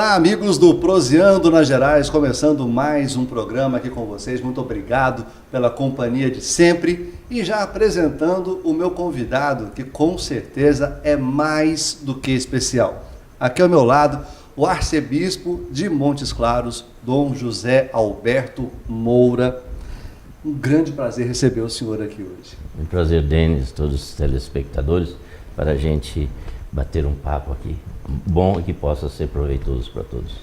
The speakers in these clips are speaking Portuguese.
Olá, amigos do Proseando nas Gerais, começando mais um programa aqui com vocês. Muito obrigado pela companhia de sempre e já apresentando o meu convidado, que com certeza é mais do que especial. Aqui ao meu lado, o arcebispo de Montes Claros, Dom José Alberto Moura. Um grande prazer receber o senhor aqui hoje. Um prazer, Denis, todos os telespectadores, para a gente bater um papo aqui bom e que possa ser proveitoso para todos.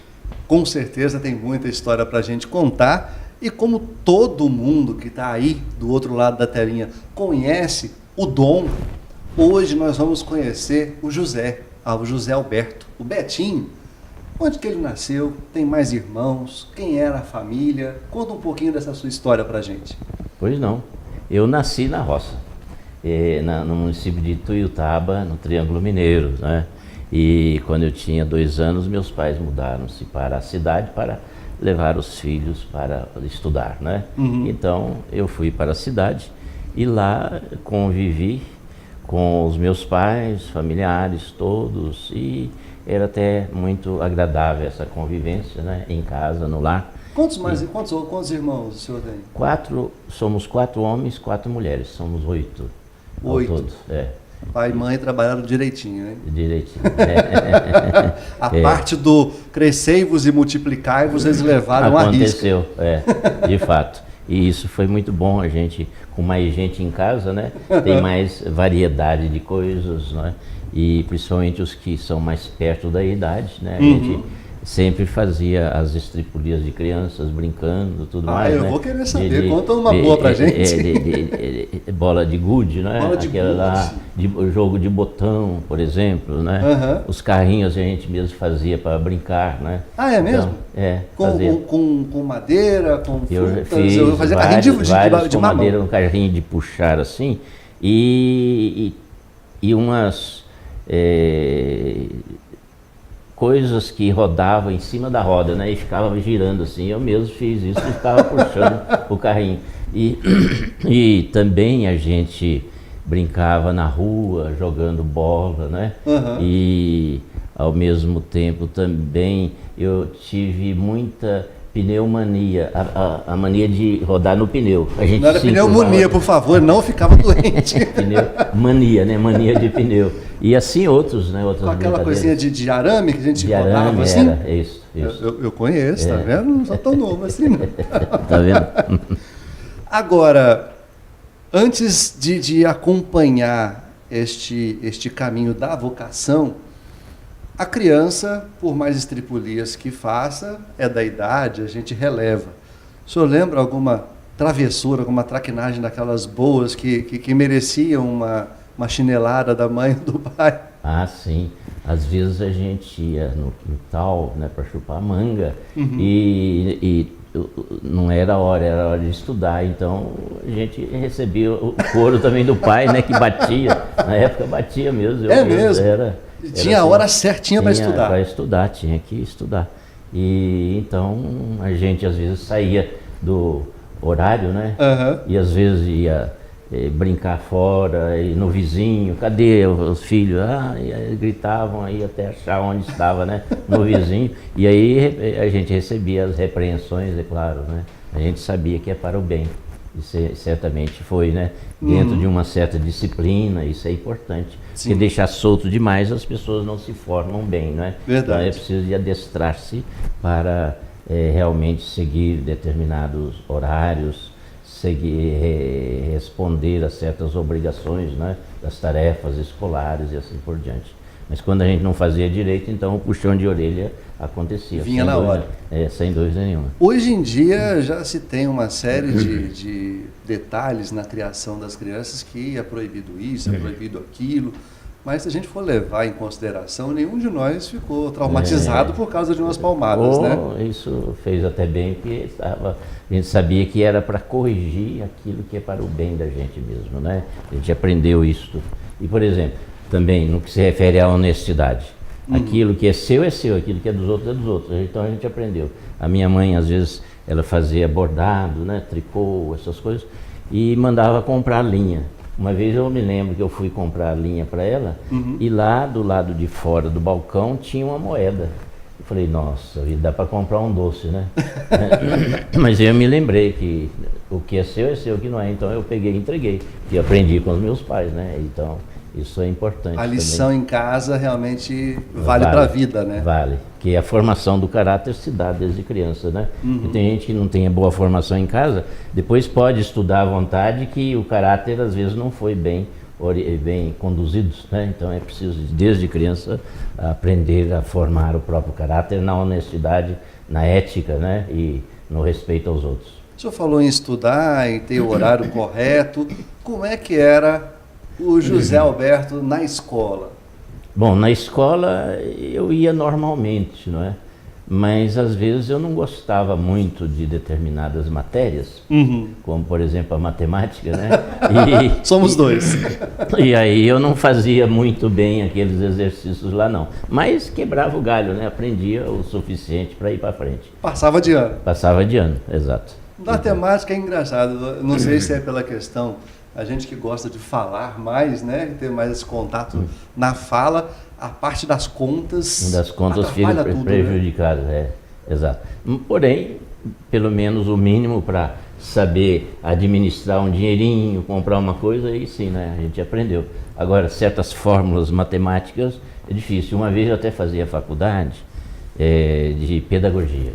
Com certeza tem muita história para a gente contar e como todo mundo que está aí do outro lado da telinha conhece o Dom, hoje nós vamos conhecer o José Alberto, o Betinho. Onde que ele nasceu? Tem mais irmãos? Quem era a família? Conta um pouquinho dessa sua história para a gente. Pois não, eu nasci na roça, no município de Ituiutaba, no Triângulo Mineiro, né? E quando eu tinha 2 anos, meus pais mudaram-se para a cidade para levar os filhos para estudar, né? Então eu fui para a cidade e lá convivi com os meus pais, familiares todos, e era até muito agradável essa convivência, né? Em casa, no lar. Quantos irmãos o senhor tem? Somos 4 homens, 4 mulheres, somos 8. 8? Todos, Pai e mãe trabalharam direitinho, né? Direitinho. A parte do crescei-vos e multiplicai-vos, eles levaram a risco. Aconteceu, de fato. E isso foi muito bom, a gente, com mais gente em casa, né? Tem mais variedade de coisas, né? E principalmente os que são mais perto da idade, né? A gente sempre fazia as estripulias de crianças, brincando, tudo mais, eu vou querer saber, conta uma boa pra gente. Bola de gude, né? Bola de Aquela lá, o jogo de botão, por exemplo, né? Os carrinhos a gente mesmo fazia para brincar, né? Ah, é mesmo? Então, com madeira, com frutas, eu fazia vários, carrinho de madeira, um carrinho de puxar assim, e umas coisas que rodavam em cima da roda, né? E ficava girando assim. Eu mesmo fiz isso e ficava puxando o carrinho. E também a gente brincava na rua, jogando bola, né? E ao mesmo tempo também eu tive muita pneumania, a mania de rodar no pneu. A gente não era pneumonia, por favor, não ficava doente. Mania, né? Mania de pneu. E assim outros, né? Outras com aquela coisinha de arame que a gente rodava assim? Isso. Eu conheço, tá vendo? Não sou tão novo assim, não. Tá vendo? Agora, antes de acompanhar este caminho da vocação, a criança, por mais estripulias que faça, é da idade, a gente releva. O senhor lembra alguma travessura, alguma traquinagem daquelas boas que mereciam uma chinelada da mãe ou do pai? Ah, sim. Às vezes a gente ia no quintal, né, para chupar manga e não era hora de estudar, então a gente recebia o couro também do pai, né, que batia. Na época batia mesmo. Mesmo? Tinha a hora certinha para estudar. Para estudar, tinha que estudar. E então a gente às vezes saía do horário, né? E às vezes ia brincar fora, e no vizinho, cadê os filhos? E aí gritavam aí até achar onde estava, né? No vizinho. E aí a gente recebia as repreensões, é claro, né? A gente sabia que é para o bem. Isso certamente foi, né? Dentro de uma certa disciplina, isso é importante. Sim. Porque deixar solto demais, as pessoas não se formam bem, né? Verdade. Então é preciso de adestrar-se para realmente seguir determinados horários, responder a certas obrigações, né? Das tarefas escolares e assim por diante. Mas quando a gente não fazia direito, então o puxão de orelha acontecia. Vinha na hora. Sem dúvida nenhuma. Hoje em dia já se tem uma série de detalhes na criação das crianças que é proibido isso, é proibido aquilo. Mas se a gente for levar em consideração, nenhum de nós ficou traumatizado por causa de umas palmadas, né? Isso fez até bem, porque a gente sabia que era para corrigir aquilo que é para o bem da gente mesmo, né? A gente aprendeu isso. E, por exemplo, também no que se refere à honestidade. Aquilo que é seu, aquilo que é dos outros, é dos outros. Então a gente aprendeu. A minha mãe, às vezes, ela fazia bordado, né? Tricô, essas coisas, e mandava comprar linha. Uma vez eu me lembro que eu fui comprar linha para ela, e lá do lado de fora do balcão tinha uma moeda. Eu falei, nossa, dá para comprar um doce, né? Mas eu me lembrei que o que é seu, o que não é. Então eu peguei e entreguei. E aprendi com os meus pais, né? Então isso é importante. A lição também em casa realmente vale para a vida, né? Vale. Que a formação do caráter se dá desde criança, né? E tem gente que não tem a boa formação em casa, depois pode estudar à vontade que o caráter às vezes não foi bem conduzidos, né? Então é preciso desde criança aprender a formar o próprio caráter na honestidade, na ética, né? E no respeito aos outros. O senhor falou em estudar, em ter o horário correto. Como é que era o José Alberto na escola? Bom, na escola eu ia normalmente, não é? Mas às vezes eu não gostava muito de determinadas matérias, como por exemplo a matemática, né? Somos dois. E aí eu não fazia muito bem aqueles exercícios lá não, mas quebrava o galho, né? Aprendia o suficiente para ir para frente. Passava de ano. Passava de ano, exato. Matemática é engraçado, não sei se é pela questão, a gente que gosta de falar mais, né? Ter mais esse contato na fala. A parte das contas fica prejudicada, né? Exato. Porém, pelo menos o mínimo para saber administrar um dinheirinho, comprar uma coisa, aí sim, né? A gente aprendeu. Agora, certas fórmulas matemáticas é difícil. Uma vez eu até fazia faculdade de pedagogia.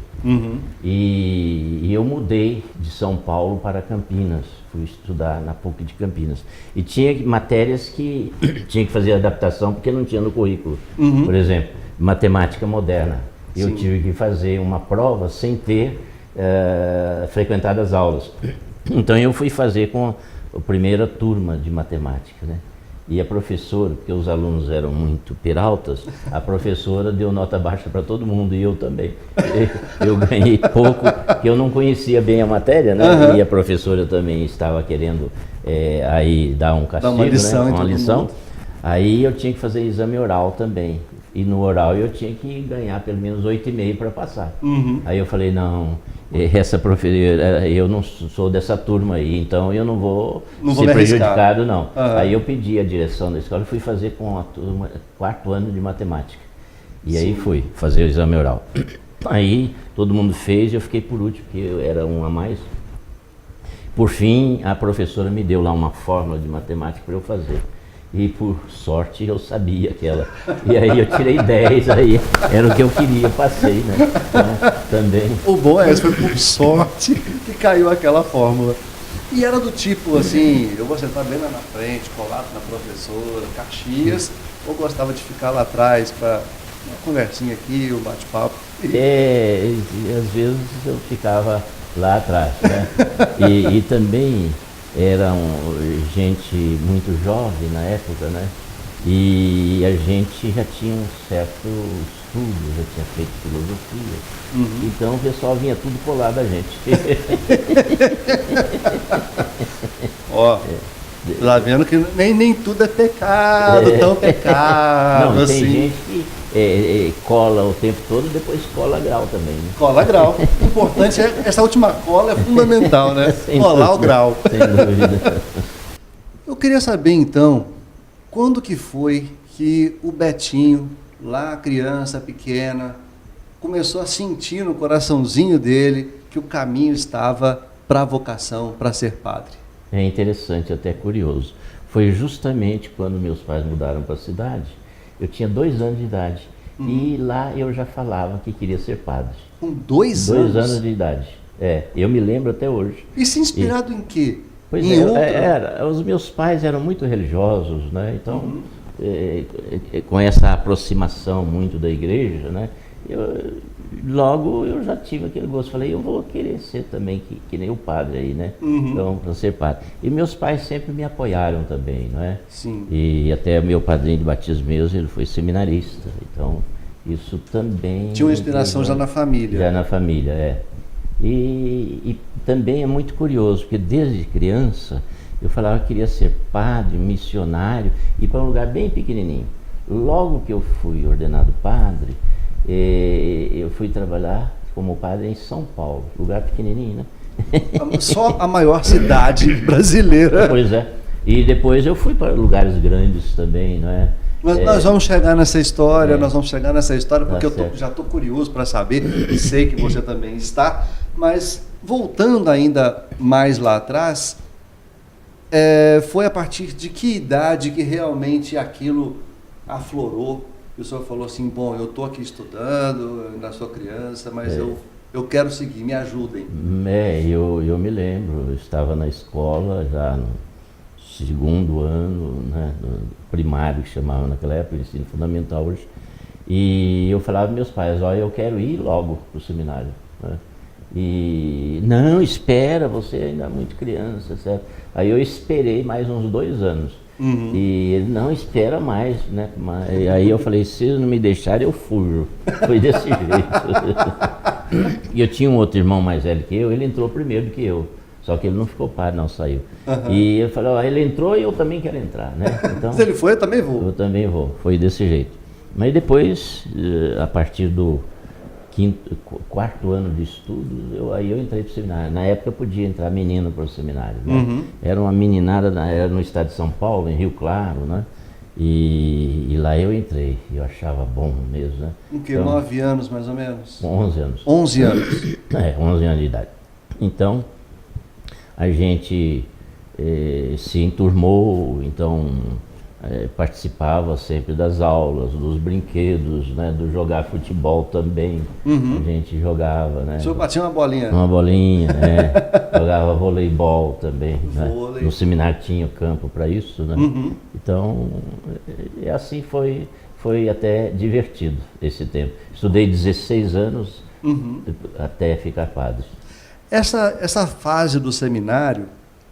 E eu mudei de São Paulo para Campinas, fui estudar na PUC de Campinas. E tinha matérias que tinha que fazer adaptação porque não tinha no currículo. Por exemplo, matemática moderna. Eu tive que fazer uma prova sem ter frequentado as aulas. Então eu fui fazer com a primeira turma de matemática, né? E a professora, porque os alunos eram muito peraltas, a professora deu nota baixa para todo mundo, e eu também. Eu ganhei pouco, porque eu não conhecia bem a matéria, né? E a professora também estava querendo aí dar um castigo, uma lição, né? Uma lição. Aí eu tinha que fazer exame oral também. E no oral eu tinha que ganhar pelo menos 8,5 para passar. Aí eu falei, não, essa professora, eu não sou dessa turma aí, então eu não vou ser prejudicado, não. Aí eu pedi a direção da escola e fui fazer com a turma, 4º ano de matemática. E aí fui fazer o exame oral. Aí todo mundo fez e eu fiquei por último, porque eu era um a mais. Por fim, a professora me deu lá uma fórmula de matemática para eu fazer. E por sorte eu sabia aquela. E aí eu tirei 10, aí era o que eu queria, passei, né? Então, também. O bom é esse, foi por sorte que caiu aquela fórmula. E era do tipo assim, eu vou sentar bem lá na frente, colado na professora, Caxias, ou gostava de ficar lá atrás para uma conversinha aqui, um bate-papo? Às vezes eu ficava lá atrás, né? E também eram gente muito jovem na época, né? E a gente já tinha um certo estudo, já tinha feito filosofia. Então o pessoal vinha tudo colado a gente. Ó, lá vendo que nem tudo é pecado, tão pecado. Não, assim. Tem gente que cola o tempo todo e depois cola grau também, né? Cola grau. O importante é, essa última cola é fundamental, né? Colar o grau. Sem dúvida. Eu queria saber então, quando que foi que o Betinho, lá criança pequena, começou a sentir no coraçãozinho dele que o caminho estava para a vocação, para ser padre? É interessante, até curioso. Foi justamente quando meus pais mudaram para a cidade. Eu tinha 2 anos de idade. E lá eu já falava que queria ser padre. Com 2 anos? 2 anos de idade. Eu me lembro até hoje. E se inspirado em quê? Pois os meus pais eram muito religiosos, né? Então, com essa aproximação muito da igreja, né? Logo eu já tive aquele gosto, falei, eu vou querer ser também que nem o padre aí, né? Então, para ser padre. E meus pais sempre me apoiaram também, não é? Sim. E até meu padrinho de batismo mesmo, ele foi seminarista, então isso também... Tinha uma inspiração já na família. Já na família, E também é muito curioso, porque desde criança eu falava que queria ser padre, missionário, e para um lugar bem pequenininho. Logo que eu fui ordenado padre, eu fui trabalhar como padre em São Paulo, lugar pequenininho, né? Só a maior cidade brasileira. Pois é. E depois eu fui para lugares grandes também, não é? Nós vamos chegar nessa história, porque Tá já estou curioso para saber, e sei que você também está, mas voltando ainda mais lá atrás, foi a partir de que idade que realmente aquilo aflorou? E o senhor falou assim, bom, eu estou aqui estudando, ainda sou criança, mas eu quero seguir, me ajudem. Eu me lembro, eu estava na escola já no segundo ano, né, no primário que chamava naquela época, ensino fundamental hoje, e eu falava para meus pais, olha, eu quero ir logo para o seminário, né? E não, espera, você ainda é muito criança, certo? Aí eu esperei mais uns 2 anos. E ele, não, espera mais, né? Aí eu falei, se não me deixarem, eu fujo. Foi desse jeito. E eu tinha um outro irmão mais velho que eu, ele entrou primeiro do que eu. Só que ele não ficou padre, não, saiu. E eu falei, ó, ele entrou e eu também quero entrar, né? Então, se ele foi, eu também vou. Eu também vou, foi desse jeito. Mas depois, a partir do quarto ano de estudos, aí eu entrei para o seminário. Na época eu podia entrar menino para o seminário, né? Era uma meninada, era no estado de São Paulo, em Rio Claro, né? E lá eu entrei, eu achava bom mesmo, né? O que, então, 9 anos mais ou menos? 11 anos. 11 anos. 11 anos de idade. Então, a gente se enturmou, então participava sempre das aulas, dos brinquedos, né, do jogar futebol também. A gente jogava, né? O senhor batia uma bolinha? Uma bolinha, né? Jogava voleibol também, né? No seminário tinha campo para isso, né? Então, assim foi até divertido esse tempo. Estudei 16 anos até ficar padre. Essa fase do seminário,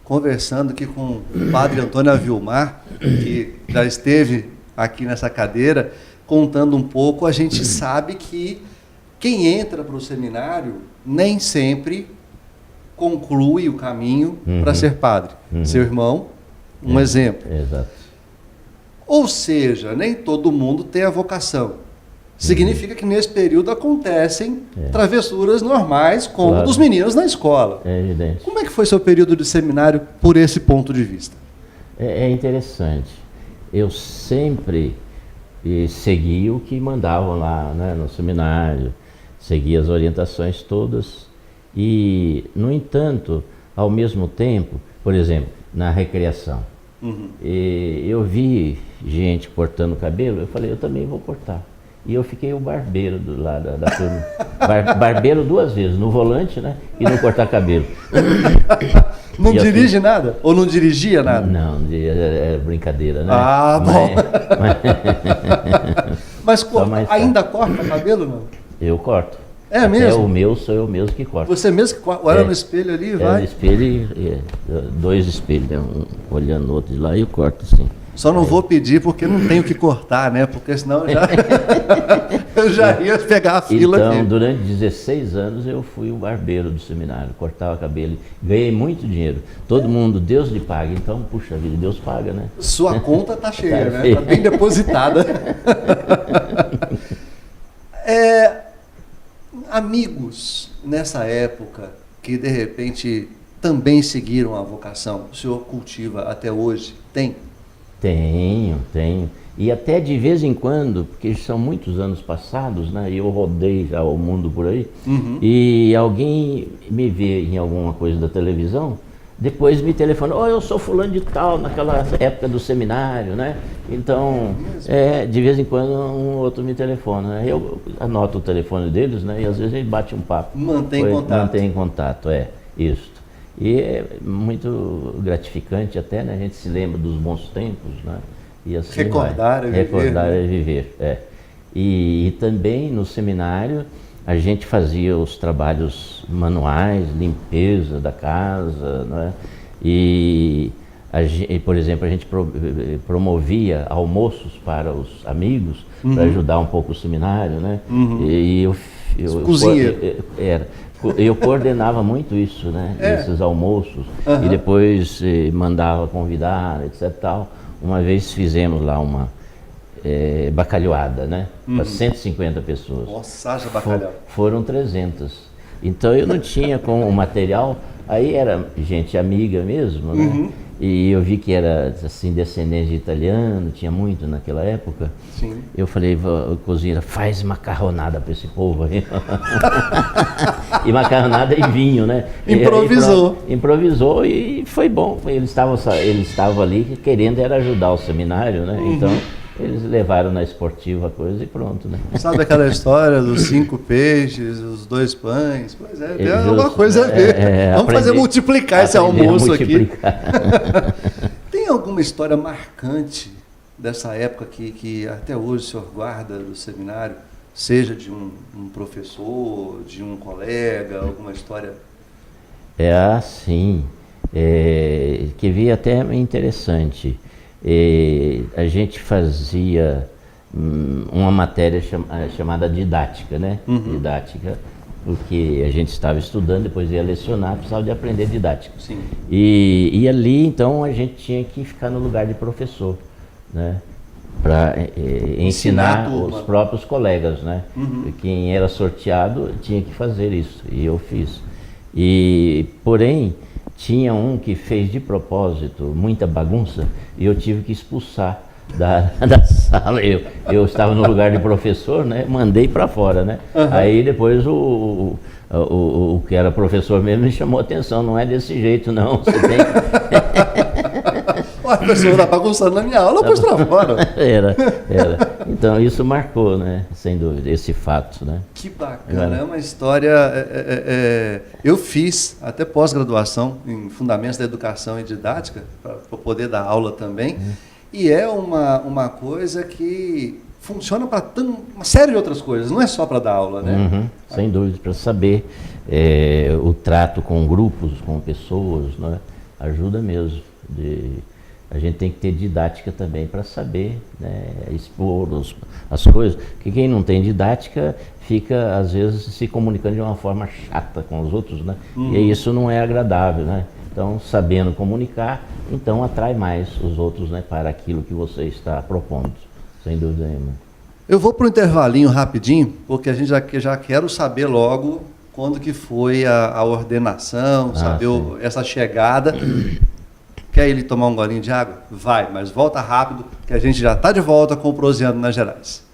conversando aqui com o padre Antônio Avilmar, que já esteve aqui nessa cadeira, contando um pouco, a gente sabe que quem entra para o seminário nem sempre conclui o caminho para ser padre. Seu irmão, um exemplo. Exato. Ou seja, nem todo mundo tem a vocação. Significa que nesse período acontecem travessuras normais, como dos meninos na escola. É evidente. Como é que foi seu período de seminário por esse ponto de vista? É interessante. Eu sempre segui o que mandavam lá, né, no seminário, segui as orientações todas. E, no entanto, ao mesmo tempo, por exemplo, na recreação, eu vi gente cortando o cabelo, eu falei, eu também vou cortar. E eu fiquei o barbeiro do lado da turma. Barbeiro 2 vezes, no volante, né? E no cortar cabelo. Não dirige nada? Ou não dirigia nada? Não, é brincadeira, né? Ah, bom. Mas ainda corta cabelo, não? Eu corto. É mesmo? Até o meu, sou eu mesmo que corto. Você mesmo que corta? Olha no espelho ali e vai? No espelho, 2 espelhos, né? Um olhando o outro de lá e eu corto assim. Só não vou pedir porque não tenho que cortar, né? Porque senão eu já ia pegar a fila aqui. Então, durante 16 anos eu fui o barbeiro do seminário, cortava cabelo, ganhei muito dinheiro. Todo mundo, Deus lhe paga, então, puxa vida, Deus paga, né? Sua conta tá cheia, né? Está bem depositada. Amigos nessa época que de repente também seguiram a vocação, o senhor cultiva até hoje? Tem? Tenho. E até de vez em quando, porque são muitos anos passados, né? Eu rodei já o mundo por aí, e alguém me vê em alguma coisa da televisão, depois me telefona, eu sou fulano de tal, naquela época do seminário, né? Então, de vez em quando um outro me telefona, né? Eu anoto o telefone deles, né? E às vezes a gente bate um papo. Mantém contato, isso. E é muito gratificante até, né? A gente se lembra dos bons tempos, né? E assim recordar é viver. E também no seminário a gente fazia os trabalhos manuais, limpeza da casa, né? E por exemplo, a gente promovia almoços para os amigos, para ajudar um pouco o seminário, né? E cozinheiro. Eu coordenava muito isso, né? Esses almoços. E depois mandava convidar, etc. Tal. Uma vez fizemos lá uma bacalhoada, né? Para 150 pessoas. Nossa, haja bacalhau. Foram 300. Então eu não tinha com o material, aí era gente amiga mesmo, né? e eu vi que era assim, descendente de italiano, tinha muito naquela época. Sim. Eu falei, cozinheira, faz macarronada para esse povo aí. E macarronada e vinho, né? Improvisou. Improvisou e foi bom. Eles estavam ali querendo era ajudar o seminário, né? Então eles levaram na esportiva a coisa e pronto, né? Sabe aquela história dos 5 peixes, os 2 pães? Pois é, tem alguma coisa a ver. Vamos fazer multiplicar esse almoço aqui. Tem alguma história marcante dessa época que até hoje o senhor guarda do seminário? Seja de um professor, de um colega, alguma história? Sim. Que vi até interessante. A gente fazia uma matéria chamada didática, né? Didática, porque a gente estava estudando, depois ia lecionar, precisava de aprender didática. Sim. E ali, então, a gente tinha que ficar no lugar de professor, né? Para ensinar os próprios colegas, né? Quem era sorteado tinha que fazer isso, e eu fiz. Porém, tinha um que fez de propósito muita bagunça e eu tive que expulsar da sala. Eu estava no lugar de professor, né? Mandei para fora, né? Aí depois o que era professor mesmo me chamou a atenção, não é desse jeito não, você tem a pessoa está bagunçando na minha aula, pôs para fora. Era. Então isso marcou, né? Sem dúvida, esse fato, né? Que bacana, é uma história. Eu fiz até pós-graduação em Fundamentos da Educação e Didática, para poder dar aula também, e é uma coisa que funciona para uma série de outras coisas, não é só para dar aula, né? Sem dúvida, para saber o trato com grupos, com pessoas, né? Ajuda mesmo. A gente tem que ter didática também para saber, né, expor as coisas, porque quem não tem didática fica, às vezes, se comunicando de uma forma chata com os outros, né? E isso não é agradável, né? Então, sabendo comunicar, então atrai mais os outros, né, para aquilo que você está propondo, sem dúvida nenhuma. Eu vou para o intervalinho rapidinho, porque a gente já quero saber logo quando que foi a ordenação, saber essa chegada. Quer ele tomar um golinho de água? Vai, mas volta rápido, que a gente já está de volta com o Proseando Minas Gerais.